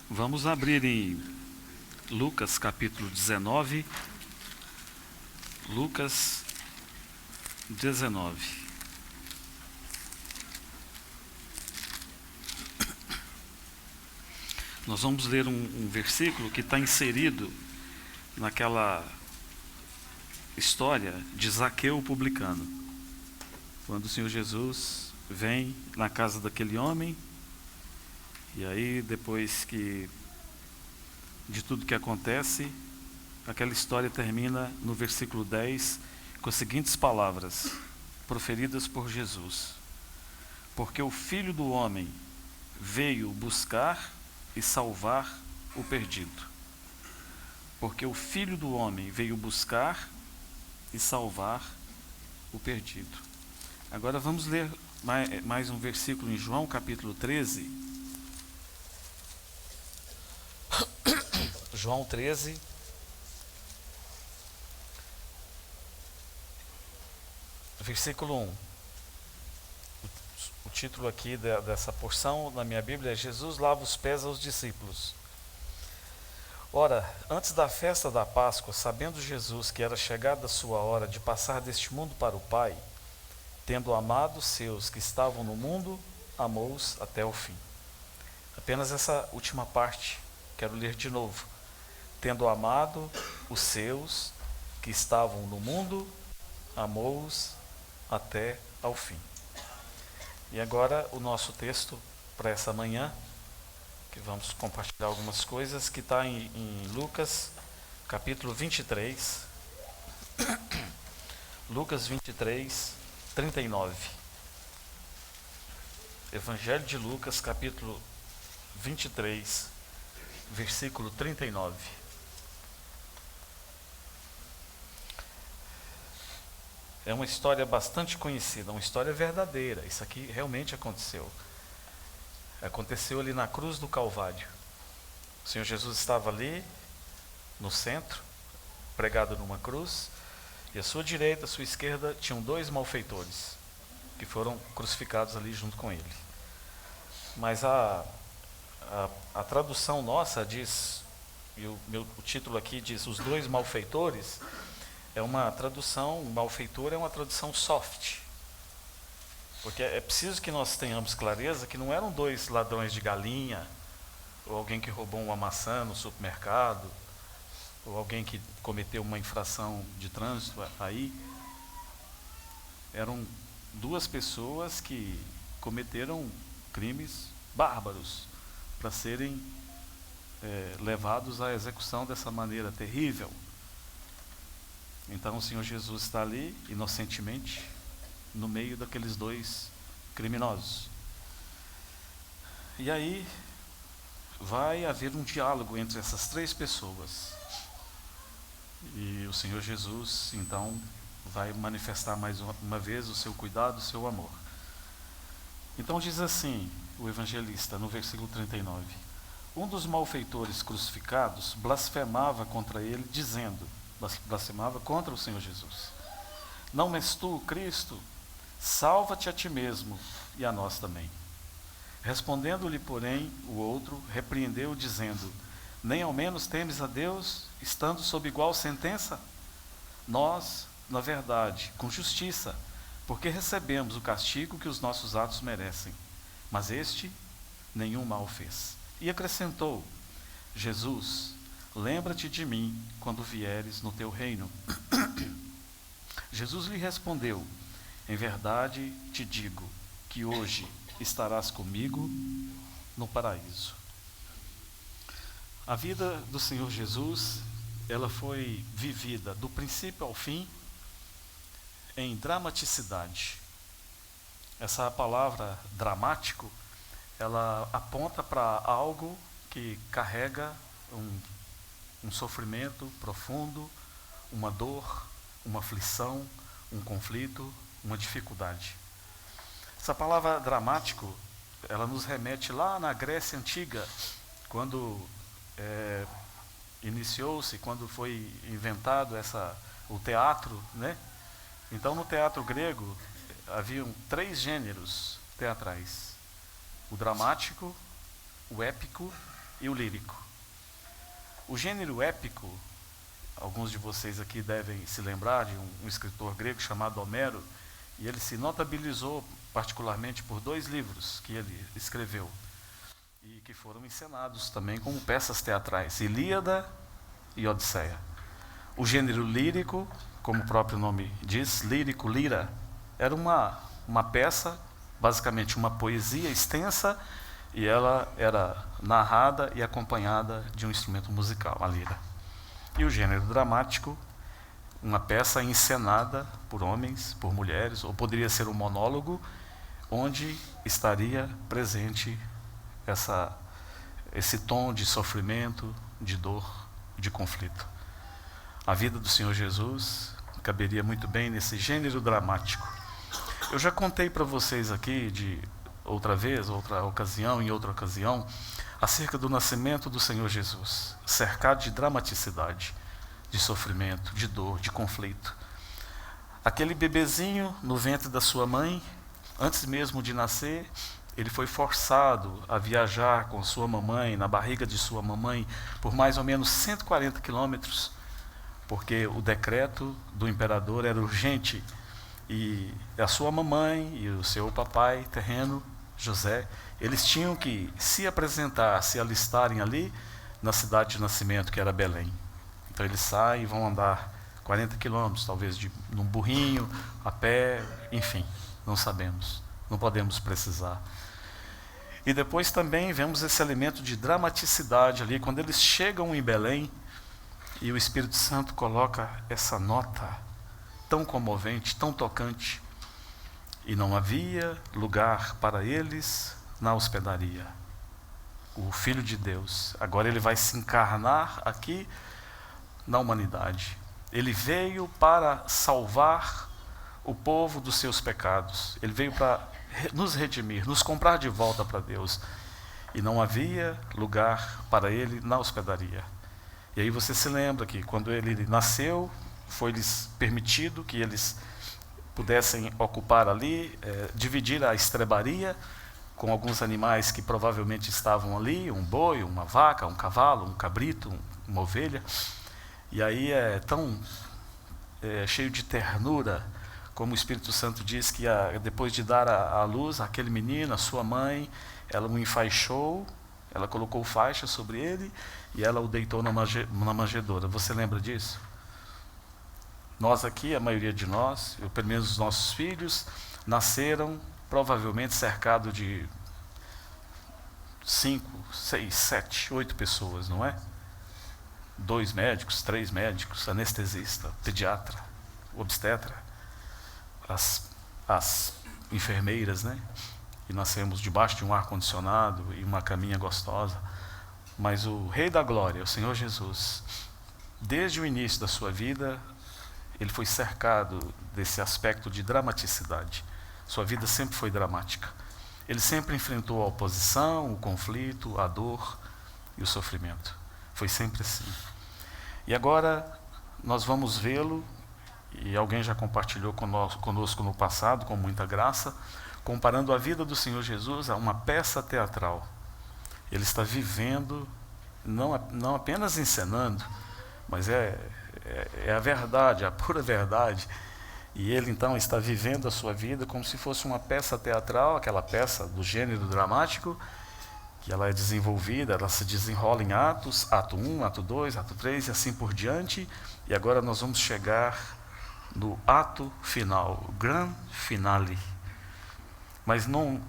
Vamos abrir em Lucas capítulo 19. Lucas 19. Nós vamos ler um versículo que está inserido naquela história de Zaqueu o publicano. Quando o Senhor Jesus vem na casa daquele homem, e aí depois de tudo que acontece, aquela história termina no versículo 10 com as seguintes palavras, proferidas por Jesus: porque o Filho do Homem veio buscar e salvar o perdido. Porque o Filho do Homem veio buscar e salvar o perdido. Agora vamos ler mais um versículo em João capítulo 13. João 13, versículo 1. O título aqui dessa porção na minha Bíblia é Jesus lava os pés aos discípulos. Ora, antes da festa da Páscoa, sabendo Jesus que era chegada a sua hora de passar deste mundo para o Pai, tendo amado os seus que estavam no mundo, amou-os até o fim. Apenas essa última parte, quero ler de novo. Tendo amado os seus que estavam no mundo, amou-os até ao fim. E agora o nosso texto para essa manhã, que vamos compartilhar algumas coisas, que está em Lucas, capítulo 23. Lucas 23, 39. Evangelho de Lucas, capítulo 23, versículo 39. É uma história bastante conhecida, uma história verdadeira. Isso aqui realmente aconteceu. Aconteceu ali na cruz do Calvário. O Senhor Jesus estava ali, no centro, pregado numa cruz, e à sua direita, à sua esquerda, tinham dois malfeitores, que foram crucificados ali junto com ele. Mas a tradução nossa diz, e o título aqui diz, os dois malfeitores. É uma tradução, malfeitor é uma tradução soft. Porque é preciso que nós tenhamos clareza que não eram dois ladrões de galinha, ou alguém que roubou uma maçã no supermercado, ou alguém que cometeu uma infração de trânsito aí. Eram duas pessoas que cometeram crimes bárbaros para serem levados à execução dessa maneira terrível. Então o Senhor Jesus está ali, inocentemente, no meio daqueles dois criminosos. E aí vai haver um diálogo entre essas três pessoas. E o Senhor Jesus, então, vai manifestar mais uma vez o seu cuidado, o seu amor. Então diz assim, o evangelista, no versículo 39. Um dos malfeitores crucificados blasfemava contra ele, dizendo, blasfemava contra o Senhor Jesus: não és tu, Cristo? Salva-te a ti mesmo e a nós também. Respondendo-lhe, porém, o outro repreendeu, dizendo: nem ao menos temes a Deus, estando sob igual sentença? Nós, na verdade, com justiça, porque recebemos o castigo que os nossos atos merecem, mas este nenhum mal fez. E acrescentou: Jesus, lembra-te de mim quando vieres no teu reino. Jesus lhe respondeu: em verdade te digo que hoje estarás comigo no paraíso. A vida do Senhor Jesus, ela foi vivida do princípio ao fim em dramaticidade. Essa palavra dramático, ela aponta para algo que carrega um sofrimento profundo, uma dor, uma aflição, um conflito, uma dificuldade. Essa palavra dramático, ela nos remete lá na Grécia Antiga, quando iniciou-se, quando foi inventado o teatro, né? Então no teatro grego haviam 3 gêneros teatrais: o dramático, o épico e o lírico. O gênero épico, alguns de vocês aqui devem se lembrar de um escritor grego chamado Homero, e ele se notabilizou particularmente por 2 livros que ele escreveu, e que foram encenados também como peças teatrais, Ilíada e Odisseia. O gênero lírico, como o próprio nome diz, lírico, lira, era uma peça, basicamente uma poesia extensa, e ela era narrada e acompanhada de um instrumento musical, a lira. E o gênero dramático, uma peça encenada por homens, por mulheres, ou poderia ser um monólogo, onde estaria presente esse tom de sofrimento, de dor, de conflito. A vida do Senhor Jesus caberia muito bem nesse gênero dramático. Eu já contei para vocês aqui, outra ocasião, acerca do nascimento do Senhor Jesus, cercado de dramaticidade, de sofrimento, de dor, de conflito. Aquele bebezinho no ventre da sua mãe, antes mesmo de nascer, ele foi forçado a viajar com sua mamãe, na barriga de sua mamãe, por mais ou menos 140 quilômetros, porque o decreto do imperador era urgente, e a sua mamãe e o seu papai terreno, José, eles tinham que se apresentar, se alistarem ali na cidade de nascimento, que era Belém. Então eles saem e vão andar 40 quilômetros, talvez num burrinho, a pé, enfim, não sabemos, não podemos precisar. E depois também vemos esse elemento de dramaticidade ali, quando eles chegam em Belém, e o Espírito Santo coloca essa nota tão comovente, tão tocante. E não havia lugar para eles na hospedaria. O Filho de Deus, agora ele vai se encarnar aqui na humanidade. Ele veio para salvar o povo dos seus pecados. Ele veio para nos redimir, nos comprar de volta para Deus. E não havia lugar para ele na hospedaria. E aí você se lembra que quando ele nasceu, foi-lhes permitido que eles pudessem ocupar ali, dividir a estrebaria com alguns animais que provavelmente estavam ali, um boi, uma vaca, um cavalo, um cabrito, uma ovelha. E aí é tão cheio de ternura, como o Espírito Santo diz que depois de dar à luz aquele menino, a sua mãe, ela o enfaixou, ela colocou faixa sobre ele e ela o deitou na manjedoura. Você lembra disso? Nós aqui, a maioria de nós, pelo menos os nossos filhos, nasceram provavelmente cercados de 5, 6, 7, 8 pessoas, não é? 2 médicos, 3 médicos, anestesista, pediatra, obstetra, as enfermeiras, né? E nascemos debaixo de um ar-condicionado e uma caminha gostosa. Mas o Rei da Glória, o Senhor Jesus, desde o início da sua vida, ele foi cercado desse aspecto de dramaticidade. Sua vida sempre foi dramática. Ele sempre enfrentou a oposição, o conflito, a dor e o sofrimento. Foi sempre assim. E agora nós vamos vê-lo, e alguém já compartilhou conosco no passado, com muita graça, comparando a vida do Senhor Jesus a uma peça teatral. Ele está vivendo, não apenas encenando, mas é a verdade, a pura verdade. E ele então está vivendo a sua vida como se fosse uma peça teatral, aquela peça do gênero dramático, que ela é desenvolvida, ela se desenrola em atos, ato 1, ato 2, ato 3 e assim por diante. E agora nós vamos chegar no ato final, o grand finale. Mas não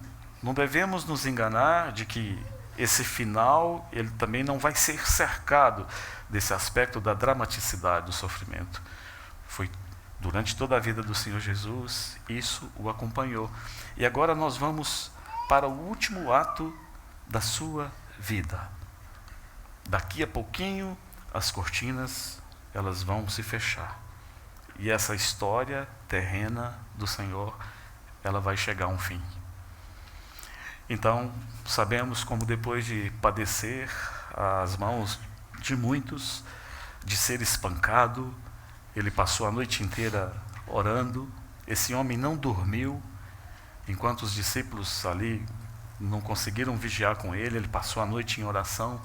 devemos nos enganar de que esse final, ele também não vai ser cercado desse aspecto da dramaticidade do sofrimento. Foi durante toda a vida do Senhor Jesus, isso o acompanhou. E agora nós vamos para o último ato da sua vida. Daqui a pouquinho, as cortinas, elas vão se fechar. E essa história terrena do Senhor, ela vai chegar a um fim. Então, sabemos como depois de padecer às mãos de muitos, de ser espancado, ele passou a noite inteira orando. Esse homem não dormiu, enquanto os discípulos ali não conseguiram vigiar com ele, ele passou a noite em oração.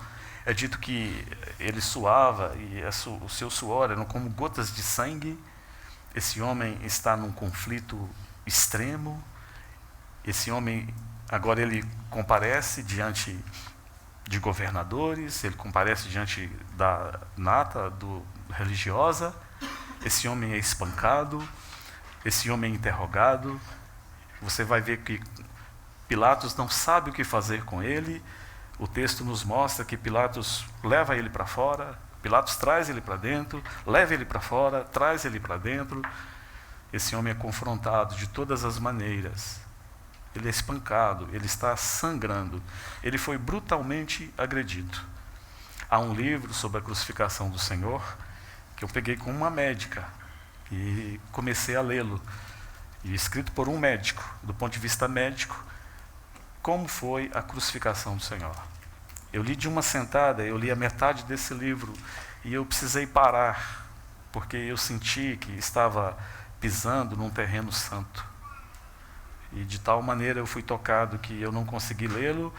É dito que ele suava e o seu suor eram como gotas de sangue. Esse homem está num conflito extremo. Esse homem, agora ele comparece diante de governadores, ele comparece diante da nata religiosa. Esse homem é espancado, esse homem é interrogado. Você vai ver que Pilatos não sabe o que fazer com ele. O texto nos mostra que Pilatos leva ele para fora, Pilatos traz ele para dentro, leva ele para fora, traz ele para dentro. Esse homem é confrontado de todas as maneiras. Ele é espancado, ele está sangrando, ele foi brutalmente agredido. Há um livro sobre a crucificação do Senhor que eu peguei com uma médica e comecei a lê-lo, e escrito por um médico, do ponto de vista médico, como foi a crucificação do Senhor. Eu li de uma sentada, eu li a metade desse livro e eu precisei parar, porque eu senti que estava pisando num terreno santo. E de tal maneira eu fui tocado que eu não consegui lê-lo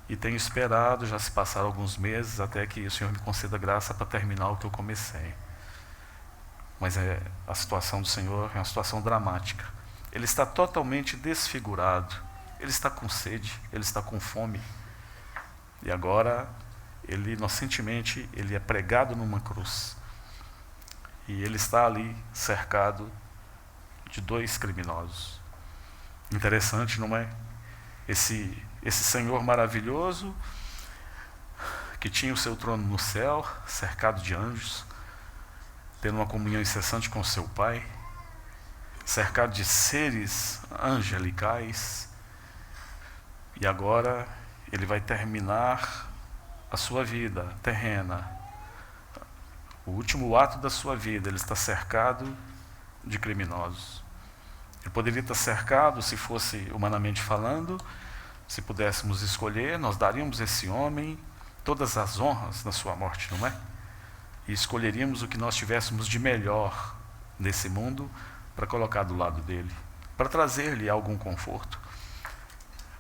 e tenho esperado, já se passaram alguns meses, até que o Senhor me conceda graça para terminar o que eu comecei. Mas a situação do Senhor é uma situação dramática. Ele está totalmente desfigurado, ele está com sede, ele está com fome. E agora, ele inocentemente, ele é pregado numa cruz. E ele está ali cercado de 2 criminosos. Interessante, não é? Esse Senhor maravilhoso, que tinha o seu trono no céu, cercado de anjos, tendo uma comunhão incessante com seu Pai, cercado de seres angelicais, e agora ele vai terminar a sua vida terrena, o último ato da sua vida. Ele está cercado de criminosos. Ele poderia estar cercado, se fosse humanamente falando, se pudéssemos escolher, nós daríamos a esse homem todas as honras da sua morte, não é? E escolheríamos o que nós tivéssemos de melhor nesse mundo para colocar do lado dele, para trazer-lhe algum conforto.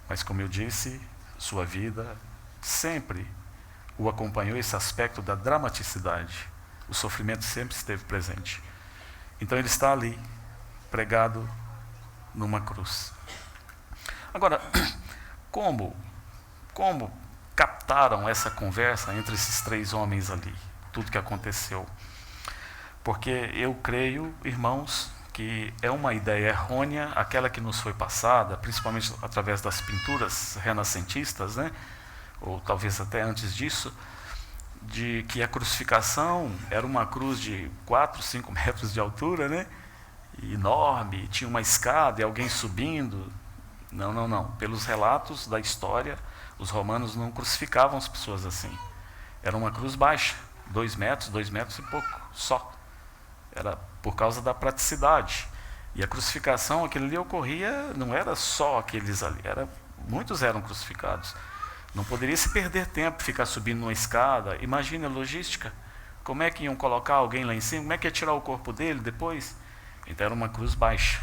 Mas, como eu disse, sua vida sempre o acompanhou esse aspecto da dramaticidade. O sofrimento sempre esteve presente. Então ele está ali, pregado numa cruz. Agora, como captaram essa conversa entre esses 3 homens ali? Tudo que aconteceu. Porque eu creio, irmãos, que é uma ideia errônea, aquela que nos foi passada, principalmente através das pinturas renascentistas, né? Ou talvez até antes disso, de que a crucificação era uma cruz de 4, 5 metros de altura, né? Enorme, tinha uma escada e alguém subindo. Não. Pelos relatos da história, os romanos não crucificavam as pessoas assim. Era uma cruz baixa, 2 metros e pouco, só. Era por causa da praticidade. E a crucificação, aquilo ali ocorria, não era só aqueles ali, muitos eram crucificados. Não poderia se perder tempo, ficar subindo numa escada. Imagina a logística. Como é que iam colocar alguém lá em cima? Como é que ia tirar o corpo dele depois? Então era uma cruz baixa.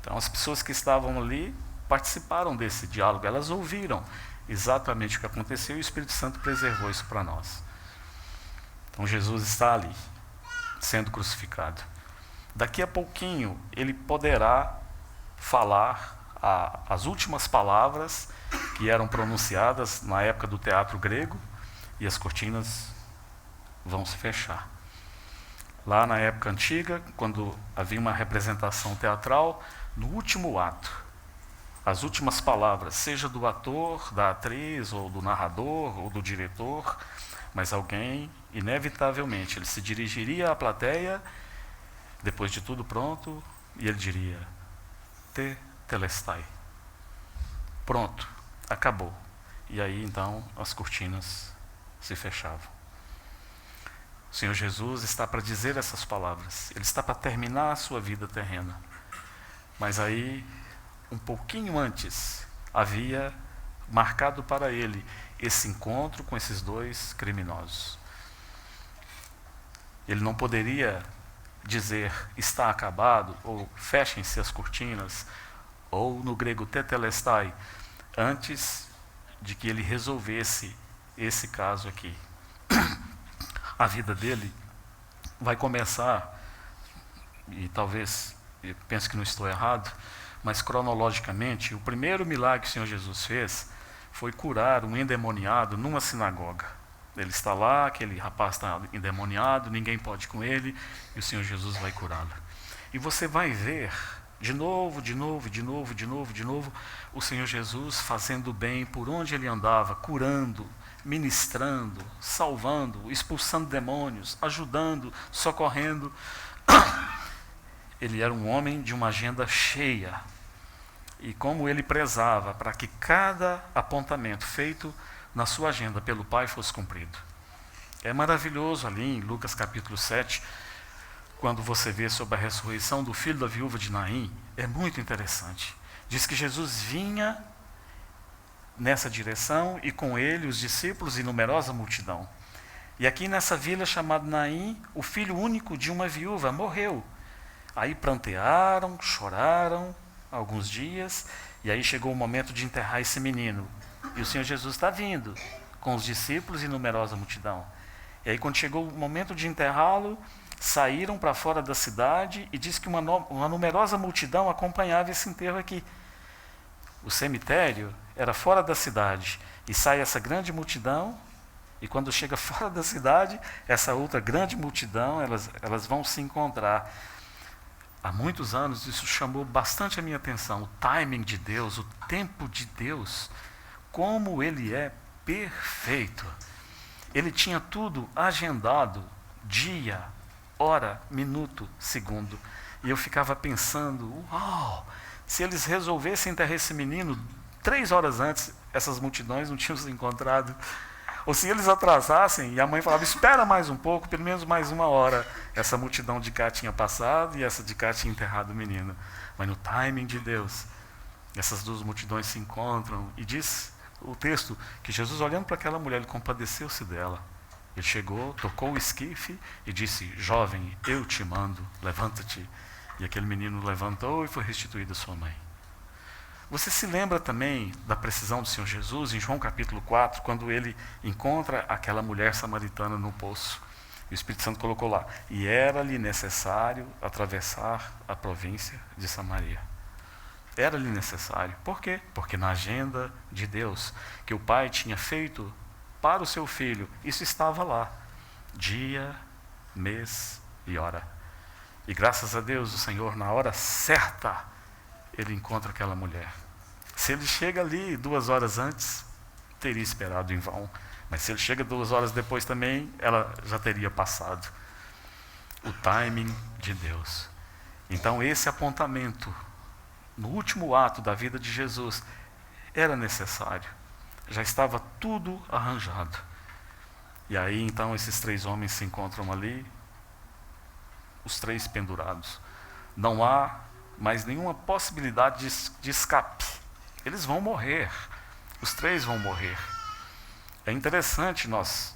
Então as pessoas que estavam ali participaram desse diálogo, elas ouviram exatamente o que aconteceu e o Espírito Santo preservou isso para nós. Então Jesus está ali, sendo crucificado. Daqui a pouquinho ele poderá falar as últimas palavras que eram pronunciadas na época do teatro grego, e as cortinas vão se fechar. Lá na época antiga, quando havia uma representação teatral, no último ato, as últimas palavras, seja do ator, da atriz, ou do narrador, ou do diretor, mas alguém, inevitavelmente, ele se dirigiria à plateia, depois de tudo pronto, e ele diria: Te telestai. Pronto, acabou. E aí, então, as cortinas se fechavam. O Senhor Jesus está para dizer essas palavras. Ele está para terminar a sua vida terrena. Mas aí, um pouquinho antes, havia marcado para ele esse encontro com esses 2 criminosos. Ele não poderia dizer está acabado, ou fechem-se as cortinas, ou no grego tetelestai, antes de que ele resolvesse esse caso aqui. A vida dele vai começar, e talvez, eu penso que não estou errado, mas cronologicamente, o primeiro milagre que o Senhor Jesus fez foi curar um endemoniado numa sinagoga. Ele está lá, aquele rapaz está endemoniado, ninguém pode com ele, e o Senhor Jesus vai curá-lo. E você vai ver, de novo, o Senhor Jesus fazendo bem por onde ele andava, curando, ministrando, salvando, expulsando demônios, ajudando, socorrendo. Ele era um homem de uma agenda cheia. E como ele prezava para que cada apontamento feito na sua agenda pelo Pai fosse cumprido. É maravilhoso ali em Lucas capítulo 7, quando você vê sobre a ressurreição do filho da viúva de Naim, é muito interessante. Diz que Jesus vinha nessa direção e com ele os discípulos e numerosa multidão. E aqui nessa vila chamada Naim, o filho único de uma viúva morreu. Aí prantearam, choraram alguns dias, e aí chegou o momento de enterrar esse menino. E o Senhor Jesus está vindo com os discípulos e numerosa multidão. E aí quando chegou o momento de enterrá-lo, saíram para fora da cidade e diz que uma numerosa multidão acompanhava esse enterro aqui. O cemitério era fora da cidade, e sai essa grande multidão, e quando chega fora da cidade, essa outra grande multidão, elas vão se encontrar. Há muitos anos isso chamou bastante a minha atenção, o timing de Deus, o tempo de Deus, como ele é perfeito. Ele tinha tudo agendado, dia, hora, minuto, segundo. E eu ficava pensando, uau, se eles resolvessem enterrar esse menino 3 horas antes, essas multidões não tinham se encontrado. Ou se eles atrasassem, e a mãe falava, espera mais um pouco, pelo menos mais 1 hora. Essa multidão de cá tinha passado e essa de cá tinha enterrado o menino. Mas no timing de Deus, essas duas multidões se encontram. E diz o texto que Jesus, olhando para aquela mulher, ele compadeceu-se dela. Ele chegou, tocou o esquife e disse, jovem, eu te mando, levanta-te. E aquele menino levantou e foi restituído à sua mãe. Você se lembra também da precisão do Senhor Jesus, em João capítulo 4, quando ele encontra aquela mulher samaritana no poço. E o Espírito Santo colocou lá, e era-lhe necessário atravessar a província de Samaria. Era-lhe necessário. Por quê? Porque na agenda de Deus, que o Pai tinha feito para o seu filho, isso estava lá. Dia, mês e hora. E graças a Deus, o Senhor, na hora certa, ele encontra aquela mulher. Se ele chega ali 2 horas antes, teria esperado em vão. Mas se ele chega 2 horas depois também, ela já teria passado. O timing de Deus. Então esse apontamento, no último ato da vida de Jesus, era necessário. Já estava tudo arranjado. E aí então esses 3 homens se encontram ali, os 3 pendurados. Não há mais nenhuma possibilidade de escape. Eles vão morrer. Os 3 vão morrer. É interessante nós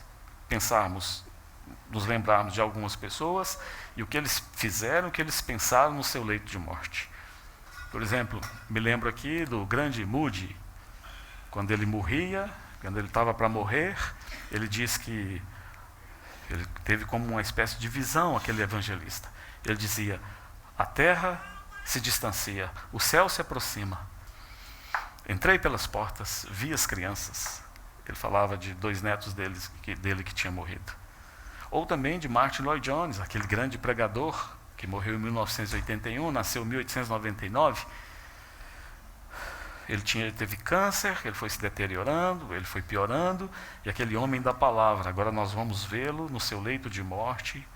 pensarmos, nos lembrarmos de algumas pessoas e o que eles fizeram, o que eles pensaram no seu leito de morte. Por exemplo, me lembro aqui do grande Moody. Quando ele morria, quando ele estava para morrer, ele diz que ele teve como uma espécie de visão, aquele evangelista. Ele dizia, a terra se distancia, o céu se aproxima. Entrei pelas portas, vi as crianças. Ele falava de 2 netos dele que tinha morrido. Ou também de Martin Lloyd Jones, aquele grande pregador que morreu em 1981, nasceu em 1899. Ele teve câncer, ele foi se deteriorando, ele foi piorando, e aquele homem da palavra, agora nós vamos vê-lo no seu leito de morte.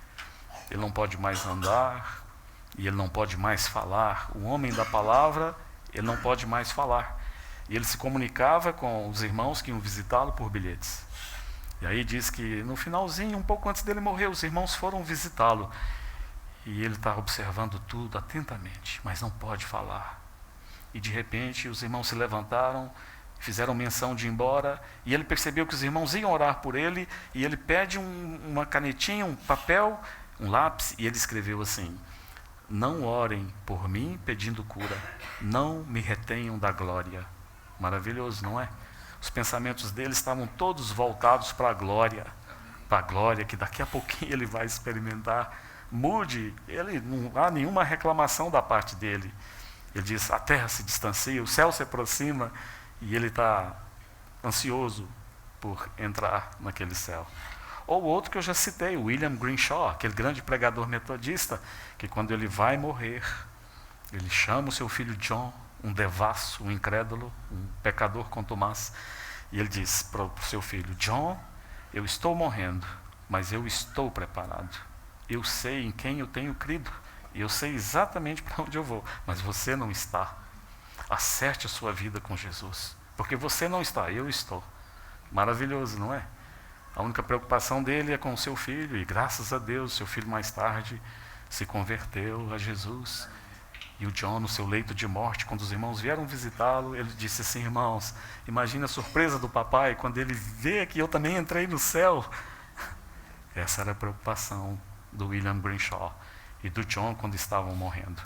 Ele não pode mais andar, e ele não pode mais falar. O homem da palavra, ele não pode mais falar. E ele se comunicava com os irmãos que iam visitá-lo por bilhetes. E aí diz que no finalzinho, um pouco antes dele morrer, os irmãos foram visitá-lo. E ele está observando tudo atentamente, mas não pode falar. E de repente os irmãos se levantaram, fizeram menção de ir embora, e ele percebeu que os irmãos iam orar por ele, e ele pede uma canetinha, um papel, um lápis, e ele escreveu assim, não orem por mim pedindo cura, não me retenham da glória. Maravilhoso, não é? os pensamentos dele estavam todos voltados para a glória que daqui a pouquinho ele vai experimentar. Mude, ele não há nenhuma reclamação da parte dele. Ele diz, a terra se distancia, o céu se aproxima, e ele está ansioso por entrar naquele céu. Ou outro que eu já citei, William Greenshaw, aquele grande pregador metodista, que quando ele vai morrer, ele chama o seu filho John, um devasso, um incrédulo, um pecador contumaz, e ele diz para o seu filho, John, eu estou morrendo, mas eu estou preparado. Eu sei em quem eu tenho crido, e eu sei exatamente para onde eu vou, mas você não está. Acerte a sua vida com Jesus, porque você não está, eu estou. Maravilhoso, não é? A única preocupação dele é com o seu filho, e graças a Deus, seu filho mais tarde se converteu a Jesus. E o John, no seu leito de morte, quando os irmãos vieram visitá-lo, ele disse assim, irmãos, imagina a surpresa do papai quando ele vê que eu também entrei no céu. Essa era a preocupação do William Greenshaw e do John quando estavam morrendo.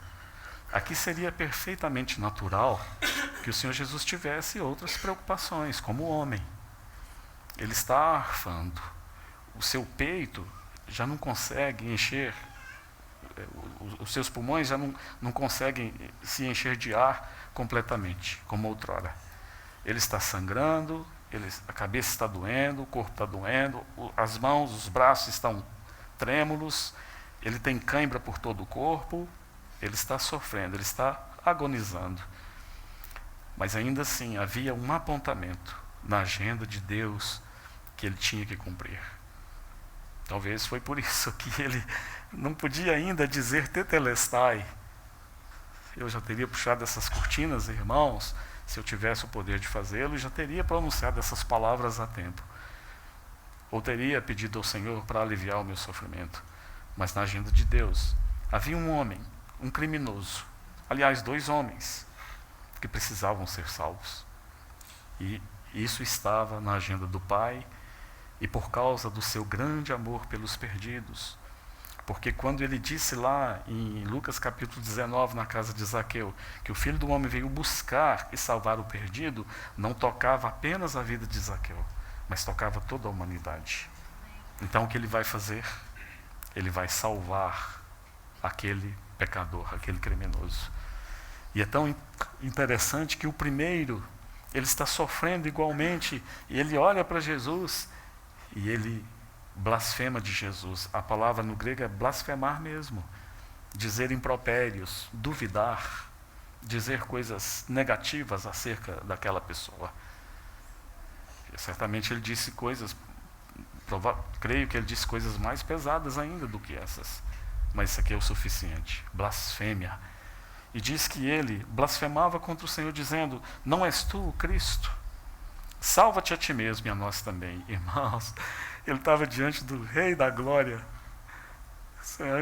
Aqui seria perfeitamente natural que o Senhor Jesus tivesse outras preocupações, como homem. Ele está arfando. O seu peito já não consegue encher, os seus pulmões já não conseguem se encher de ar completamente, como outrora. Ele está sangrando, a cabeça está doendo, o corpo está doendo, as mãos, os braços estão trêmulos, ele tem cãibra por todo o corpo, ele está sofrendo, ele está agonizando. Mas ainda assim, havia um apontamento na agenda de Deus que ele tinha que cumprir. Talvez foi por isso que ele não podia ainda dizer tetelestai. Eu já teria puxado essas cortinas, irmãos, se eu tivesse o poder de fazê-lo, já teria pronunciado essas palavras a tempo. Ou teria pedido ao Senhor para aliviar o meu sofrimento. Mas na agenda de Deus, havia um homem, um criminoso, aliás, 2 homens, que precisavam ser salvos. E isso estava na agenda do Pai, e por causa do seu grande amor pelos perdidos. Porque quando ele disse lá em Lucas capítulo 19, na casa de Zaqueu, que o Filho do Homem veio buscar e salvar o perdido, não tocava apenas a vida de Zaqueu, mas tocava toda a humanidade. Então o que ele vai fazer? Ele vai salvar aquele pecador, aquele criminoso. E é tão interessante que o primeiro, ele está sofrendo igualmente, e ele olha para Jesus, e ele blasfema de Jesus. A palavra no grego é blasfemar mesmo. Dizer impropérios, duvidar, dizer coisas negativas acerca daquela pessoa. E certamente ele disse coisas, creio que ele disse coisas mais pesadas ainda do que essas. Mas isso aqui é o suficiente. Blasfêmia. E diz que ele blasfemava contra o Senhor, dizendo, não és tu o Cristo? Salva-te a ti mesmo e a nós também. Irmãos, ele estava diante do Rei da Glória.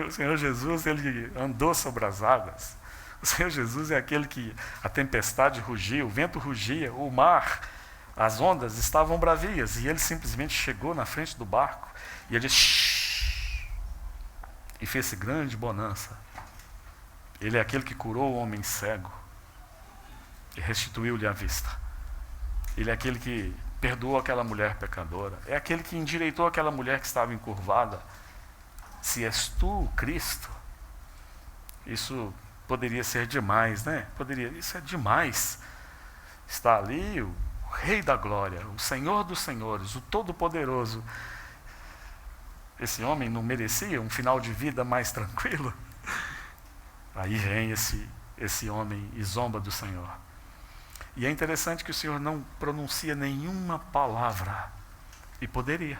O Senhor Jesus, ele andou sobre as águas. O Senhor Jesus é aquele que a tempestade rugia, o vento rugia, o mar, as ondas estavam bravias, e ele simplesmente chegou na frente do barco, e ele disse, e fez grande bonança. Ele é aquele que curou o homem cego e restituiu-lhe a vista. Ele é aquele que perdoou aquela mulher pecadora. É aquele que endireitou aquela mulher que estava encurvada. Se és tu o Cristo, isso poderia ser demais, né? Isso é demais. Está ali o Rei da Glória, o Senhor dos Senhores, o Todo-Poderoso. Esse homem não merecia um final de vida mais tranquilo? Aí vem esse homem e zomba do Senhor. E é interessante que o Senhor não pronuncia nenhuma palavra. E poderia.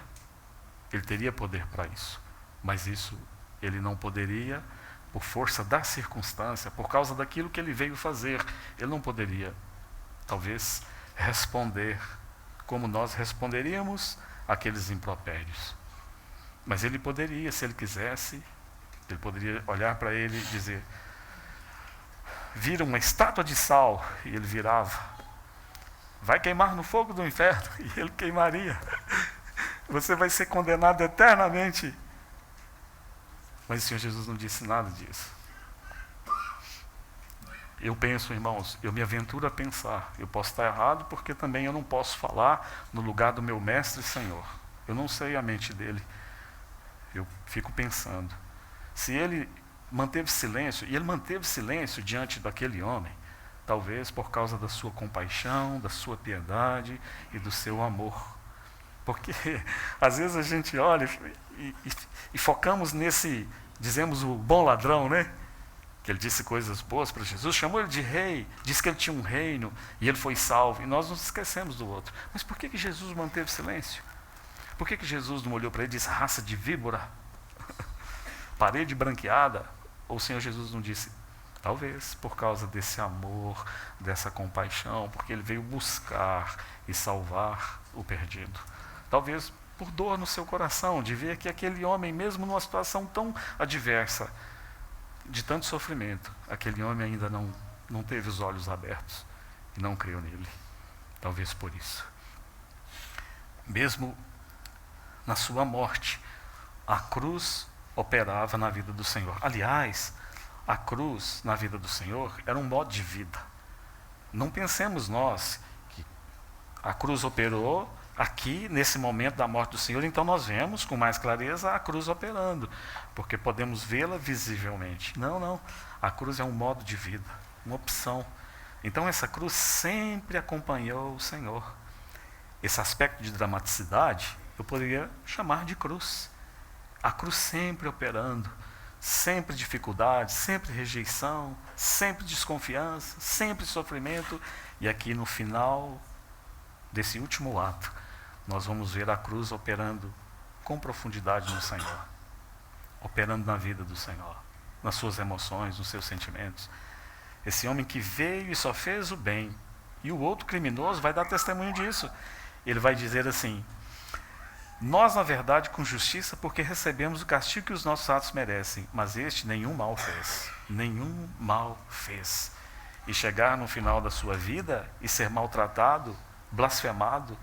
Ele teria poder para isso. Mas isso ele não poderia por força da circunstância, por causa daquilo que ele veio fazer. Ele não poderia, talvez, responder como nós responderíamos àqueles impropérios. Mas ele poderia, se ele quisesse, ele poderia olhar para ele e dizer, vira uma estátua de sal, e ele virava, vai queimar no fogo do inferno, e ele queimaria. Você vai ser condenado eternamente. Mas o Senhor Jesus não disse nada disso. Eu penso, irmãos, eu me aventuro a pensar. Eu posso estar errado porque também eu não posso falar no lugar do meu mestre e Senhor. Eu não sei a mente dele. Eu fico pensando. Se ele manteve silêncio, e ele manteve silêncio diante daquele homem, talvez por causa da sua compaixão, da sua piedade e do seu amor. Porque às vezes a gente olha e focamos nesse, dizemos o bom ladrão, né? Que ele disse coisas boas para Jesus, chamou ele de rei, disse que ele tinha um reino e ele foi salvo, e nós nos esquecemos do outro. Mas por que Jesus manteve silêncio? Por que Jesus não olhou para ele e disse, raça de víbora, parede branqueada? Ou o Senhor Jesus não disse, talvez por causa desse amor, dessa compaixão, porque ele veio buscar e salvar o perdido. Talvez por dor no seu coração, de ver que aquele homem, mesmo numa situação tão adversa, de tanto sofrimento, aquele homem ainda não teve os olhos abertos e não creu nele. Talvez por isso. Mesmo na sua morte, a cruz operava na vida do Senhor. Aliás, a cruz na vida do Senhor era um modo de vida. Não pensemos nós que a cruz operou aqui, nesse momento da morte do Senhor, então nós vemos com mais clareza a cruz operando, porque podemos vê-la visivelmente. Não. A cruz é um modo de vida, uma opção. Então essa cruz sempre acompanhou o Senhor. Esse aspecto de dramaticidade, eu poderia chamar de cruz. A cruz sempre operando, sempre dificuldade, sempre rejeição, sempre desconfiança, sempre sofrimento. E aqui no final desse último ato, nós vamos ver a cruz operando com profundidade no Senhor, operando na vida do Senhor, nas suas emoções, nos seus sentimentos. Esse homem que veio e só fez o bem, e o outro criminoso vai dar testemunho disso. Ele vai dizer assim, nós na verdade com justiça porque recebemos o castigo que os nossos atos merecem, mas este nenhum mal fez. E chegar no final da sua vida e ser maltratado, blasfemado,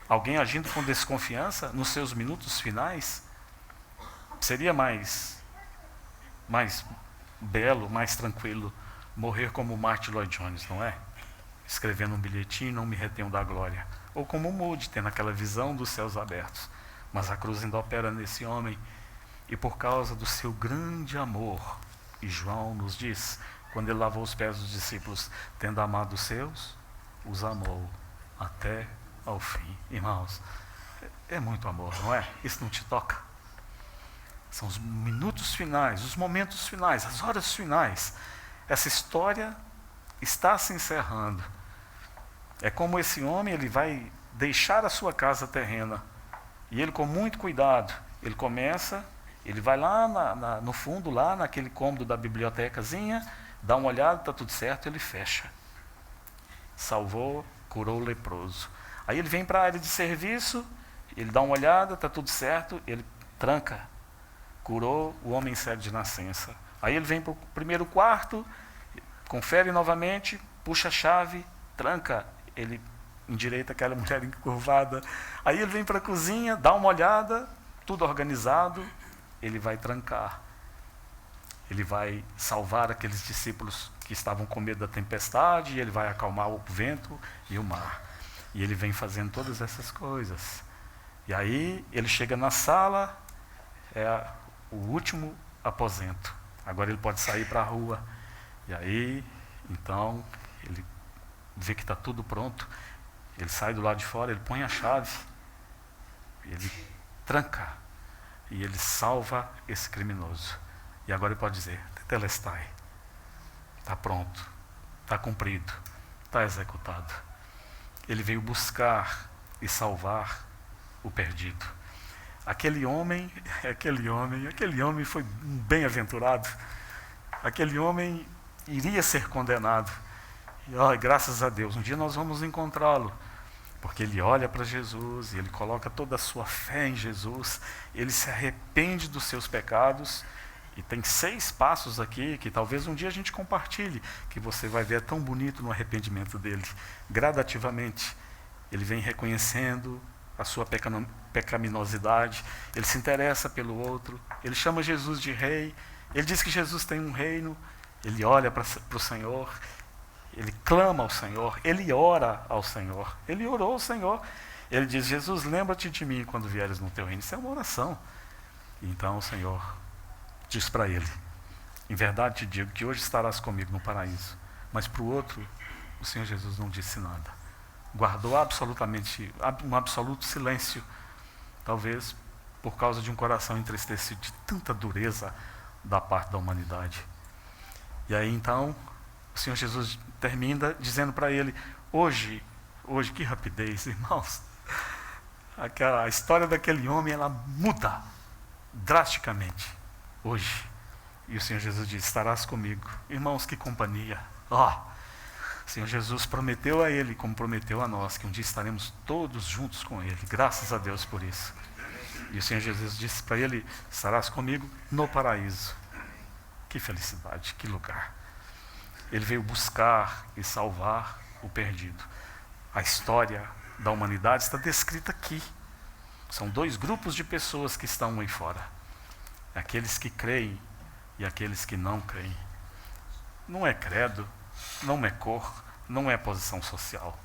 alguém agindo com desconfiança nos seus minutos finais, seria mais belo, mais tranquilo morrer como Martin Lloyd Jones, não é? Escrevendo um bilhetinho, não me retenho da glória. Ou como Moody, tendo aquela visão dos céus abertos. Mas a cruz ainda opera nesse homem, e por causa do seu grande amor, e João nos diz, quando ele lavou os pés dos discípulos, tendo amado os seus, os amou até ao fim. Irmãos, é muito amor, não é? Isso não te toca? São os minutos finais, os momentos finais, as horas finais. Essa história está se encerrando. É como esse homem, ele vai deixar a sua casa terrena, e ele com muito cuidado, ele vai lá no fundo, lá naquele cômodo da bibliotecazinha, dá uma olhada, está tudo certo, ele fecha. Salvou, curou o leproso. Aí ele vem para a área de serviço, ele dá uma olhada, está tudo certo, ele tranca. Curou o homem cego de nascença. Aí ele vem para o primeiro quarto, confere novamente, puxa a chave, tranca. Ele endireita aquela mulher encurvada. Aí ele vem para a cozinha, dá uma olhada, tudo organizado, ele vai trancar. Ele vai salvar aqueles discípulos que estavam com medo da tempestade, e ele vai acalmar o vento e o mar. E ele vem fazendo todas essas coisas. E aí ele chega na sala, é o último aposento. Agora ele pode sair para a rua. E aí, então, ele vê que está tudo pronto. Ele sai do lado de fora, ele põe a chave, ele tranca, e ele salva esse criminoso. E agora ele pode dizer, tetelestai, está pronto, está cumprido, está executado. Ele veio buscar e salvar o perdido. Aquele homem foi bem-aventurado. Aquele homem iria ser condenado. E graças a Deus, um dia nós vamos encontrá-lo. Porque ele olha para Jesus, e ele coloca toda a sua fé em Jesus, ele se arrepende dos seus pecados, e tem 6 passos aqui, que talvez um dia a gente compartilhe, que você vai ver tão bonito no arrependimento dele. Gradativamente, ele vem reconhecendo a sua pecaminosidade, ele se interessa pelo outro, ele chama Jesus de rei, ele diz que Jesus tem um reino, ele olha para o Senhor, ele clama ao Senhor, ele ora ao Senhor, ele orou ao Senhor. Ele diz: Jesus, lembra-te de mim quando vieres no teu reino. Isso é uma oração. Então o Senhor diz para ele: em verdade te digo que hoje estarás comigo no paraíso. Mas para o outro, o Senhor Jesus não disse nada. Guardou um absoluto silêncio, talvez por causa de um coração entristecido de tanta dureza da parte da humanidade. E aí então, o Senhor Jesus termina dizendo para ele: hoje, que rapidez, irmãos. A história daquele homem, ela muda drasticamente hoje. E o Senhor Jesus diz: estarás comigo. Irmãos, que companhia. O Senhor Jesus prometeu a ele, como prometeu a nós, que um dia estaremos todos juntos com ele. Graças a Deus por isso. E o Senhor Jesus disse para ele: estarás comigo no paraíso. Que felicidade, que lugar. Ele veio buscar e salvar o perdido. A história da humanidade está descrita aqui. São dois grupos de pessoas que estão aí fora. Aqueles que creem e aqueles que não creem. Não é credo, não é cor, não é posição social.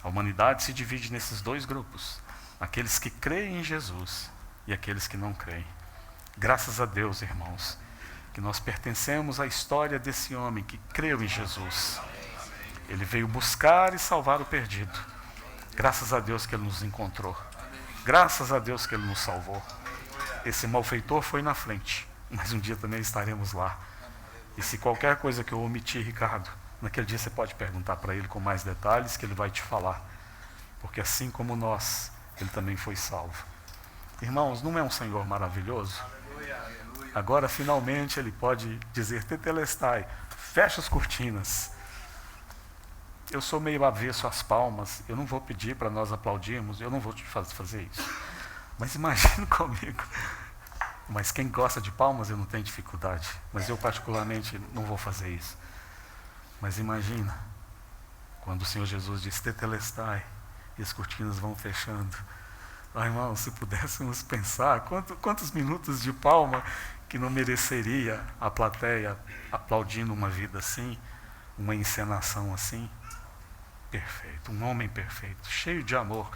A humanidade se divide nesses dois grupos. Aqueles que creem em Jesus e aqueles que não creem. Graças a Deus, irmãos, que nós pertencemos à história desse homem que creu em Jesus. Ele veio buscar e salvar o perdido. Graças a Deus que ele nos encontrou. Graças a Deus que ele nos salvou. Esse malfeitor foi na frente, mas um dia também estaremos lá. E se qualquer coisa que eu omitir, Ricardo, naquele dia você pode perguntar para ele com mais detalhes, que ele vai te falar. Porque assim como nós, ele também foi salvo. Irmãos, não é um Senhor maravilhoso? Agora, finalmente, ele pode dizer: tetelestai, fecha as cortinas. Eu sou meio avesso às palmas, eu não vou pedir para nós aplaudirmos, eu não vou te fazer isso. Mas imagine comigo. Mas quem gosta de palmas, eu não tenho dificuldade. Mas eu, particularmente, não vou fazer isso. Mas imagina, quando o Senhor Jesus diz tetelestai, e as cortinas vão fechando. Irmão, se pudéssemos pensar, quantos minutos de palma que não mereceria a plateia aplaudindo uma vida assim, uma encenação assim. Perfeito, um homem perfeito, cheio de amor,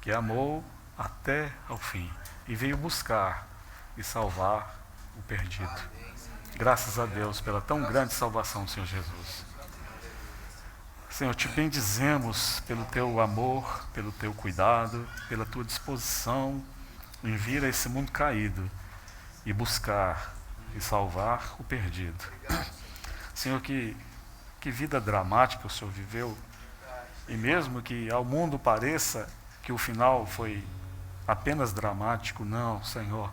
que amou até ao fim e veio buscar e salvar o perdido. Graças a Deus pela tão grande salvação do Senhor Jesus. Senhor, te bendizemos pelo teu amor, pelo teu cuidado, pela tua disposição em vir a esse mundo caído e buscar e salvar o perdido. Senhor, que vida dramática o Senhor viveu. E mesmo que ao mundo pareça que o final foi apenas dramático, não, Senhor,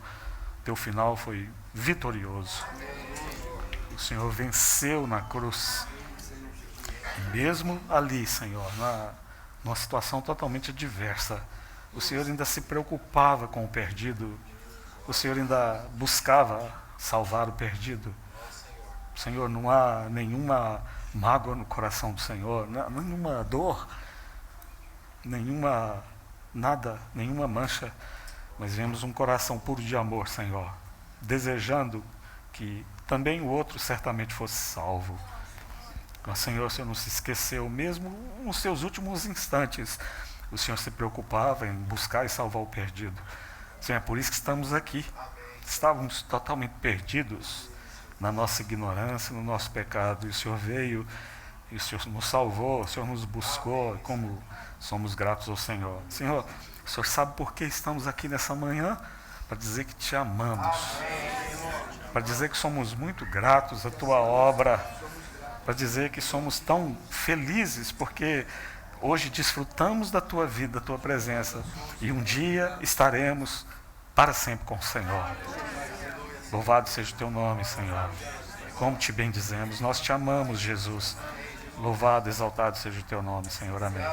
teu final foi vitorioso. O Senhor venceu na cruz. E mesmo ali, Senhor, numa situação totalmente adversa, o Senhor ainda se preocupava com o perdido. O Senhor ainda buscava salvar o perdido. Senhor, não há nenhuma mágoa no coração do Senhor, nenhuma dor, nenhuma mancha, mas vemos um coração puro de amor, Senhor, desejando que também o outro certamente fosse salvo. Mas, Senhor, o Senhor não se esqueceu, mesmo nos seus últimos instantes, o Senhor se preocupava em buscar e salvar o perdido. Senhor, é por isso que estamos aqui. Estávamos totalmente perdidos na nossa ignorância, no nosso pecado, e o Senhor veio, e o Senhor nos salvou, o Senhor nos buscou, e como somos gratos ao Senhor. Senhor, o Senhor sabe por que estamos aqui nessa manhã? Para dizer que te amamos, para dizer que somos muito gratos à tua obra, para dizer que somos tão felizes, porque hoje desfrutamos da tua vida, da tua presença, e um dia estaremos para sempre com o Senhor. Louvado seja o teu nome, Senhor. Como te bendizemos, nós te amamos, Jesus. Louvado, exaltado seja o teu nome, Senhor. Amém.